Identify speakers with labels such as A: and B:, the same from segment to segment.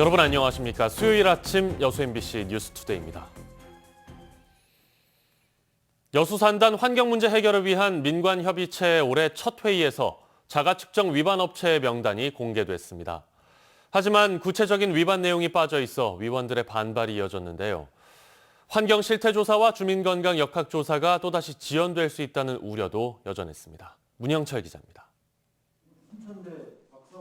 A: 여러분 안녕하십니까? 수요일 아침 여수 MBC 뉴스투데이입니다. 여수 산단 환경 문제 해결을 위한 민관협의체의 올해 첫 회의에서 자가측정 위반 업체의 명단이 공개됐습니다. 하지만 구체적인 위반 내용이 빠져 있어 위원들의 반발이 이어졌는데요. 환경 실태조사와 주민건강 역학조사가 또다시 지연될 수 있다는 우려도 여전했습니다. 문영철 기자입니다.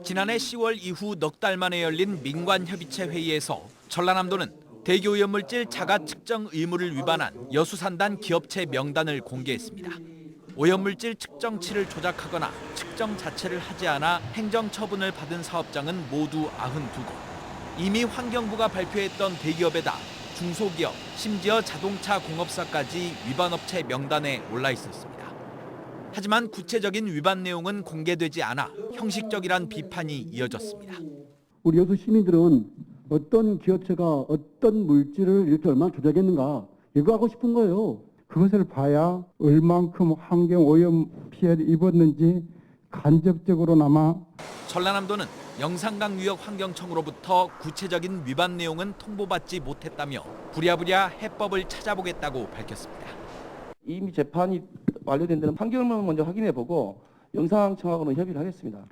B: 지난해 10월 이후 넉 달 만에 열린 민관협의체 회의에서 전라남도는 대기오염물질 자가측정 의무를 위반한 여수산단 기업체 명단을 공개했습니다. 오염물질 측정치를 조작하거나 측정 자체를 하지 않아 행정처분을 받은 사업장은 모두 92곳. 이미 환경부가 발표했던 대기업에다 중소기업, 심지어 자동차 공업사까지 위반업체 명단에 올라 있었습니다. 하지만 구체적인 위반 내용은 공개되지 않아 형식적이란 비판이 이어졌습니다.
C: 우리 여수 시민들은 어떤 기업체가 어떤 물질을 이렇게 얼마나 조작했는가 이거 하고 싶은 거예요.
D: 그것을 봐야 얼만큼 환경 오염 피해를 입었는지 간접적으로나마.
B: 전라남도는 영산강유역 환경청으로부터 구체적인 위반 내용은 통보받지 못했다며 부랴부랴 해법을 찾아보겠다고 밝혔습니다.
E: 이미 재판이 완료된 데는 판결문을 먼저 확인해보고 영상청하고는 협의를 하겠습니다.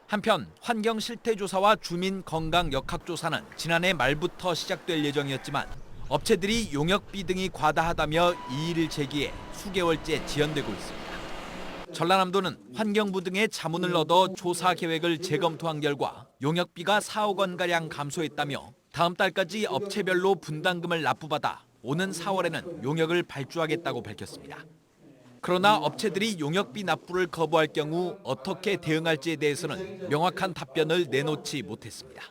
B: 한편 환경 실태조사와 주민 건강 역학조사는 지난해 말부터 시작될 예정이었지만 업체들이 용역비 등이 과다하다며 이의를 제기해 수개월째 지연되고 있습니다. 전라남도는 환경부 등의 자문을 얻어 조사 계획을 재검토한 결과 용역비가 4억 원가량 감소했다며 다음 달까지 업체별로 분담금을 납부받아 오는 4월에는 용역을 발주하겠다고 밝혔습니다. 그러나 업체들이 용역비 납부를 거부할 경우 어떻게 대응할지에 대해서는 명확한 답변을 내놓지 못했습니다.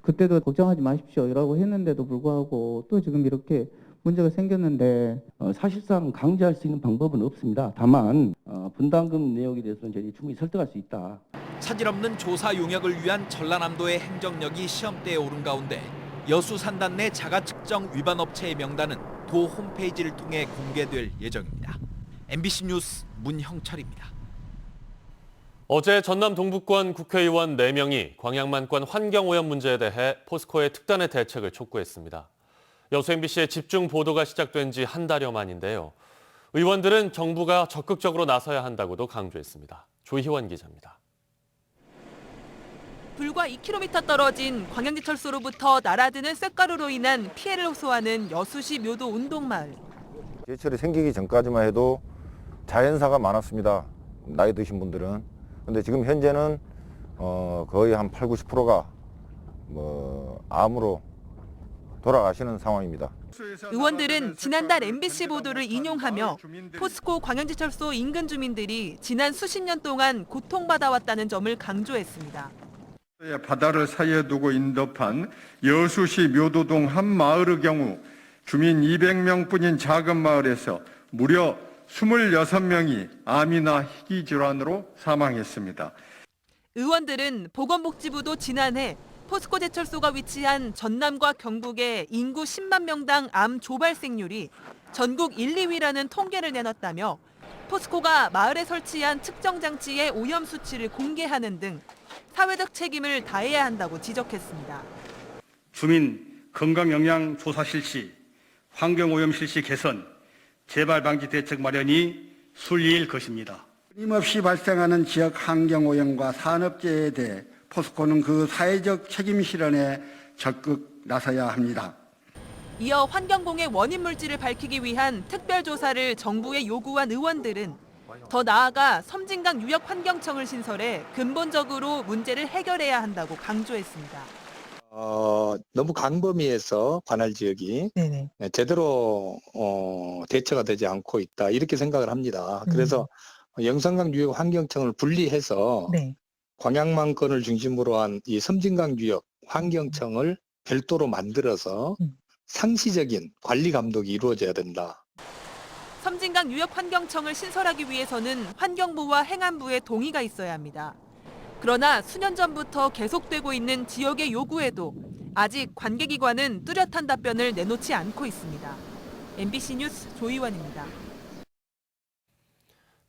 F: 그때도 걱정하지 마십시오라고 했는데도 불구하고 또 지금 이렇게 문제가 생겼는데
E: 사실상 강제할 수 있는 방법은 없습니다. 다만 분담금 내역에 대해서는 저희들이 충분히 설득할 수 있다.
B: 차질 없는 조사 용역을 위한 전라남도의 행정력이 시험대에 오른 가운데 여수 산단 내 자가측정 위반 업체의 명단은 도 홈페이지를 통해 공개될 예정입니다. MBC 뉴스 문형철입니다.
A: 어제 전남 동부권 국회의원 4명이 광양만권 환경오염 문제에 대해 포스코의 특단의 대책을 촉구했습니다. 여수 MBC의 집중 보도가 시작된 지 한 달여 만인데요. 의원들은 정부가 적극적으로 나서야 한다고도 강조했습니다. 조희원 기자입니다.
G: 불과 2km 떨어진 광양제철소로부터 날아드는 쇳가루로 인한 피해를 호소하는 여수시 묘도 운동마을.
H: 제철이 생기기 전까지만 해도 자연사가 많았습니다. 나이 드신 분들은. 근데 지금 현재는 거의 한 80~90%가 암으로 돌아가시는 상황입니다.
G: 의원들은 지난달 MBC 보도를 인용하며 포스코 광양제철소 인근 주민들이 지난 수십 년 동안 고통받아왔다는 점을 강조했습니다.
I: 바다를 사이에 두고 인접한 여수시 묘도동 한 마을의 경우 주민 200명뿐인 작은 마을에서 무려 26명이 암이나 희귀 질환으로 사망했습니다.
G: 의원들은 보건복지부도 지난해 포스코 제철소가 위치한 전남과 경북의 인구 10만 명당 암 조발생률이 전국 1, 2위라는 통계를 내놨다며 포스코가 마을에 설치한 측정 장치의 오염 수치를 공개하는 등 사회적 책임을 다해야 한다고 지적했습니다.
J: 주민 건강영양 조사 실시, 환경오염 실시 개선, 재발 방지 대책 마련이 순리일 것입니다.
K: 끊임없이 발생하는 지역 환경오염과 산업재해에 대해 포스코는 그 사회적 책임 실현에 적극 나서야 합니다.
G: 이어 환경공해 원인 물질을 밝히기 위한 특별조사를 정부에 요구한 의원들은 더 나아가 섬진강 유역환경청을 신설해 근본적으로 문제를 해결해야 한다고 강조했습니다.
L: 너무 광범위해서 관할 지역이 제대로 대처가 되지 않고 있다 이렇게 생각을 합니다. 그래서 영산강 유역 환경청을 분리해서 광양만권을 중심으로 한 이 섬진강 유역 환경청을 별도로 만들어서 상시적인 관리 감독이 이루어져야 된다.
G: 섬진강 유역환경청을 신설하기 위해서는 환경부와 행안부의 동의가 있어야 합니다. 그러나 수년 전부터 계속되고 있는 지역의 요구에도 아직 관계기관은 뚜렷한 답변을 내놓지 않고 있습니다. MBC 뉴스 조희원입니다.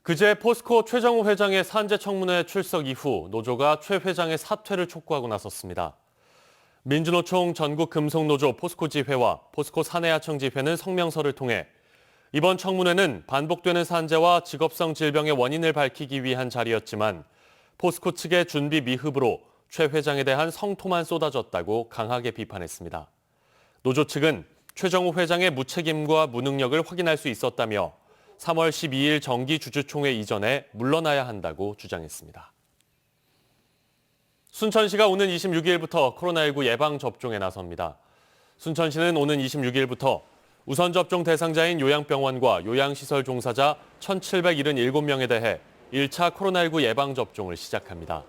A: 그제 포스코 최정우 회장의 산재 청문회 출석 이후 노조가 최 회장의 사퇴를 촉구하고 나섰습니다. 민주노총 전국금속노조 포스코지회와 포스코 사내하청지회는 성명서를 통해 이번 청문회는 반복되는 산재와 직업성 질병의 원인을 밝히기 위한 자리였지만 포스코 측의 준비 미흡으로 최 회장에 대한 성토만 쏟아졌다고 강하게 비판했습니다. 노조 측은 최정우 회장의 무책임과 무능력을 확인할 수 있었다며 3월 12일 정기주주총회 이전에 물러나야 한다고 주장했습니다. 순천시가 오는 26일부터 코로나19 예방접종에 나섭니다. 순천시는 오는 26일부터 우선 접종 대상자인 요양병원과 요양시설 종사자 1,777명에 대해 1차 코로나19 예방접종을 시작합니다.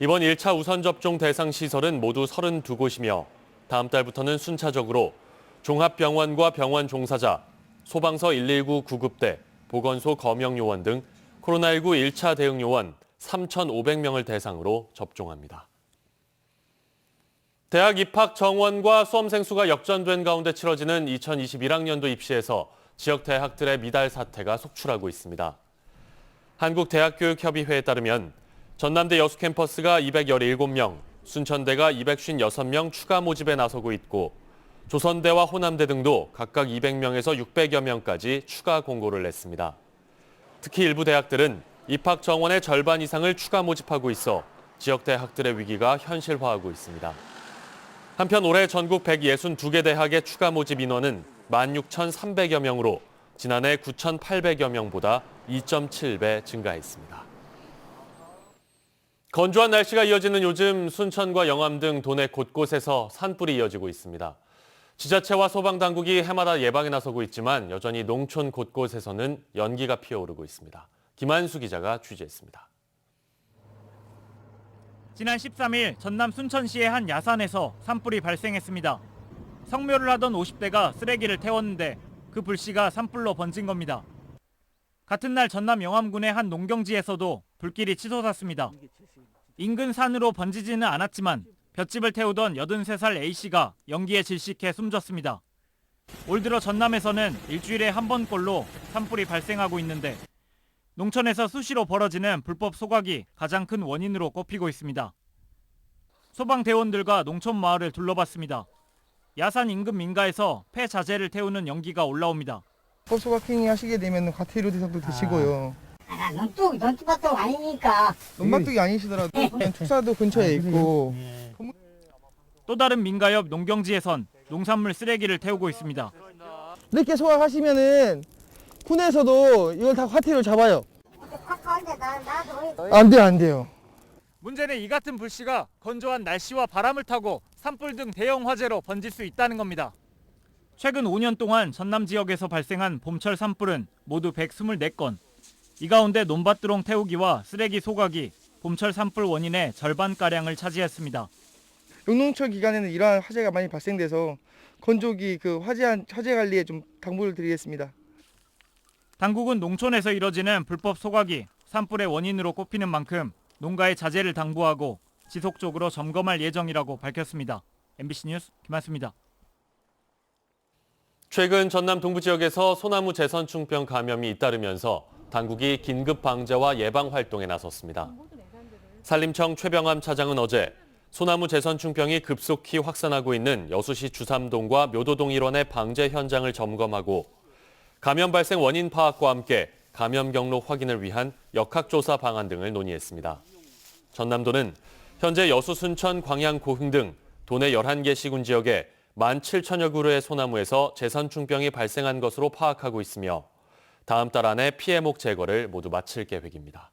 A: 이번 1차 우선 접종 대상 시설은 모두 32곳이며 다음 달부터는 순차적으로 종합병원과 병원 종사자, 소방서 119 구급대, 보건소 검역요원 등 코로나19 1차 대응 요원 3,500명을 대상으로 접종합니다. 대학 입학 정원과 수험생 수가 역전된 가운데 치러지는 2021학년도 입시에서 지역 대학들의 미달 사태가 속출하고 있습니다. 한국대학교육협의회에 따르면 전남대 여수 캠퍼스가 217명, 순천대가 256명 추가 모집에 나서고 있고 조선대와 호남대 등도 각각 200명에서 600여 명까지 추가 공고를 냈습니다. 특히 일부 대학들은 입학 정원의 절반 이상을 추가 모집하고 있어 지역 대학들의 위기가 현실화하고 있습니다. 한편 올해 전국 162개 대학의 추가 모집 인원은 16,300여 명으로 지난해 9,800여 명보다 2.7배 증가했습니다. 건조한 날씨가 이어지는 요즘 순천과 영암 등 도내 곳곳에서 산불이 이어지고 있습니다. 지자체와 소방당국이 해마다 예방에 나서고 있지만 여전히 농촌 곳곳에서는 연기가 피어오르고 있습니다. 김한수 기자가 취재했습니다.
M: 지난 13일 전남 순천시의 한 야산에서 산불이 발생했습니다. 성묘를 하던 50대가 쓰레기를 태웠는데 그 불씨가 산불로 번진 겁니다. 같은 날 전남 영암군의 한 농경지에서도 불길이 치솟았습니다. 인근 산으로 번지지는 않았지만 볏짚을 태우던 83살 A씨가 연기에 질식해 숨졌습니다. 올 들어 전남에서는 일주일에 한 번꼴로 산불이 발생하고 있는데 농촌에서 수시로 벌어지는 불법 소각이 가장 큰 원인으로 꼽히고 있습니다. 소방대원들과 농촌 마을을 둘러봤습니다. 야산 인근 민가에서 폐자재를 태우는 연기가 올라옵니다.
N: 소각행위 하시게 되면 과태료 대상도 되시고요.
O: 논두밭도 아니니까.
N: 논밭도 아니시더라도 그냥 축사도 근처에 있고.
M: 또 다른 민가 옆 농경지에선 농산물 쓰레기를 태우고 있습니다.
N: 이렇게 소각하시면은 군에서도 이걸 다 과태료 잡아요. 안 돼요.
M: 문제는 이 같은 불씨가 건조한 날씨와 바람을 타고 산불 등 대형 화재로 번질 수 있다는 겁니다. 최근 5년 동안 전남 지역에서 발생한 봄철 산불은 모두 124건. 이 가운데 논밭드롱 태우기와 쓰레기 소각이 봄철 산불 원인의 절반가량을 차지했습니다.
N: 용농철 기간에는 이러한 화재가 많이 발생돼서 건조기 화재 관리에 좀 당부를 드리겠습니다.
M: 당국은 농촌에서 이뤄지는 불법 소각이 산불의 원인으로 꼽히는 만큼 농가의 자제를 당부하고 지속적으로 점검할 예정이라고 밝혔습니다. MBC 뉴스 김한수입니다.
A: 최근 전남 동부 지역에서 소나무 제선충병 감염이 잇따르면서 당국이 긴급 방제와 예방 활동에 나섰습니다. 산림청 최병암 차장은 어제 소나무 제선충병이 급속히 확산하고 있는 여수시 주삼동과 묘도동 일원의 방제 현장을 점검하고 감염 발생 원인 파악과 함께 감염 경로 확인을 위한 역학조사 방안 등을 논의했습니다. 전남도는 현재 여수, 순천, 광양, 고흥 등 도내 11개 시군 지역에 17,000여 그루의 소나무에서 제선충병이 발생한 것으로 파악하고 있으며 다음 달 안에 피해목 제거를 모두 마칠 계획입니다.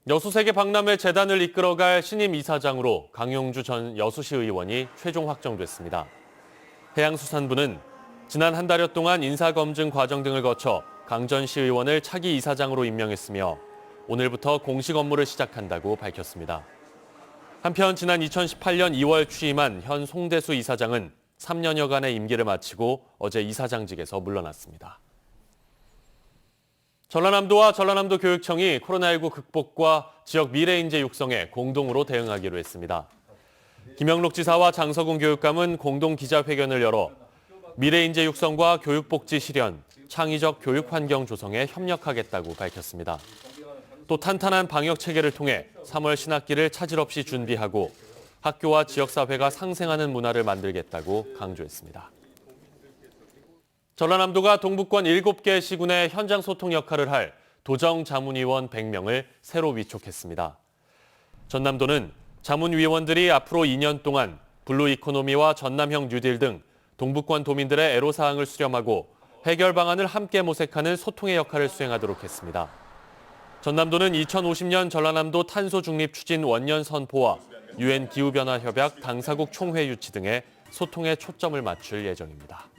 A: 여수세계 박람회 재단을 이끌어갈 신임 이사장으로 강용주 전 여수시 의원이 최종 확정됐습니다. 해양수산부는 지난 한 달여 동안 인사검증 과정 등을 거쳐 강 전 시의원을 차기 이사장으로 임명했으며 오늘부터 공식 업무를 시작한다고 밝혔습니다. 한편 지난 2018년 2월 취임한 현 송대수 이사장은 3년여간의 임기를 마치고 어제 이사장직에서 물러났습니다. 전라남도와 전라남도 교육청이 코로나19 극복과 지역 미래인재 육성에 공동으로 대응하기로 했습니다. 김영록 지사와 장서군 교육감은 공동 기자회견을 열어 미래인재 육성과 교육복지 실현, 창의적 교육 환경 조성에 협력하겠다고 밝혔습니다. 또 탄탄한 방역 체계를 통해 3월 신학기를 차질 없이 준비하고 학교와 지역사회가 상생하는 문화를 만들겠다고 강조했습니다. 전라남도가 동북권 7개 시군의 현장 소통 역할을 할 도정자문위원 100명을 새로 위촉했습니다. 전남도는 자문위원들이 앞으로 2년 동안 블루 이코노미와 전남형 뉴딜 등 동북권 도민들의 애로사항을 수렴하고 해결 방안을 함께 모색하는 소통의 역할을 수행하도록 했습니다. 전남도는 2050년 전라남도 탄소 중립 추진 원년 선포와 UN 기후변화 협약 당사국 총회 유치 등의 소통에 초점을 맞출 예정입니다.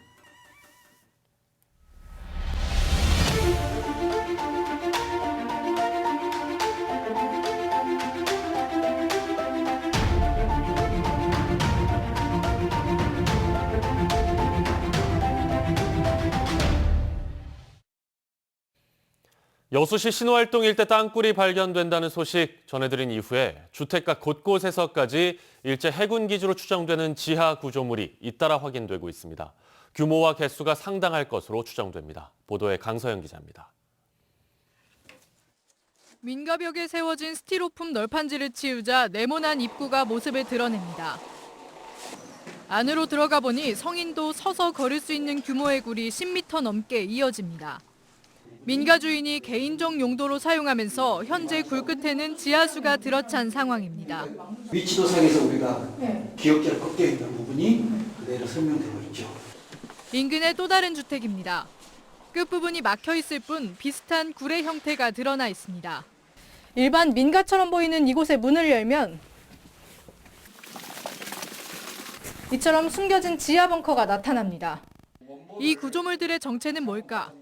A: 여수시 신호활동 일대 땅굴이 발견된다는 소식 전해드린 이후에 주택가 곳곳에서까지 일제 해군 기지로 추정되는 지하 구조물이 잇따라 확인되고 있습니다. 규모와 개수가 상당할 것으로 추정됩니다. 보도에 강서영 기자입니다.
P: 민가벽에 세워진 스티로폼 널판지를 치우자 네모난 입구가 모습을 드러냅니다. 안으로 들어가 보니 성인도 서서 걸을 수 있는 규모의 굴이 10m 넘게 이어집니다. 민가 주인이 개인적 용도로 사용하면서 현재 굴 끝에는 지하수가 들어찬 상황입니다.
Q: 위치도상에서 우리가 기역자를 꺾여 있는 부분이 그대로 설명되고 있죠.
P: 인근의 또 다른 주택입니다. 끝부분이 막혀 있을 뿐 비슷한 굴의 형태가 드러나 있습니다. 일반 민가처럼 보이는 이곳의 문을 열면 이처럼 숨겨진 지하 벙커가 나타납니다. 이 구조물들의 정체는 뭘까?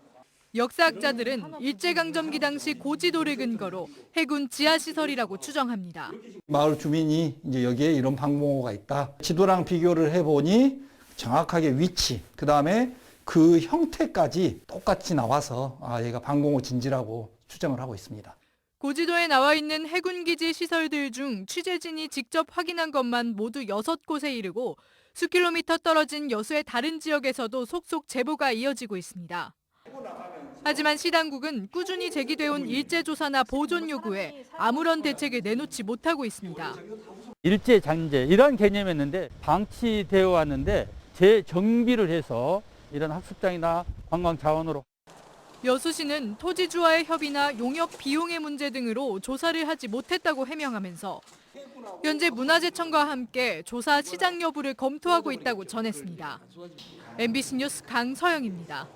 P: 역사학자들은 일제강점기 당시 고지도를 근거로 해군 지하시설이라고 추정합니다.
Q: 마을 주민이 이제 여기에 이런 방공호가 있다. 지도랑 비교를 해보니 정확하게 위치, 그 다음에 그 형태까지 똑같이 나와서 얘가 방공호 진지라고 추정을 하고 있습니다.
P: 고지도에 나와 있는 해군기지 시설들 중 취재진이 직접 확인한 것만 모두 6곳에 이르고 수킬로미터 떨어진 여수의 다른 지역에서도 속속 제보가 이어지고 있습니다. 하지만 시 당국은 꾸준히 제기돼온 일제조사나 보존 요구에 아무런 대책을 내놓지 못하고 있습니다.
R: 일제장제 이런 개념이었는데 방치되어 왔는데 재정비를 해서 이런 학습장이나 관광 자원으로.
P: 여수시는 토지주와의 협의나 용역 비용의 문제 등으로 조사를 하지 못했다고 해명하면서 현재 문화재청과 함께 조사 시작 여부를 검토하고 있다고 전했습니다. MBC 뉴스 강서영입니다.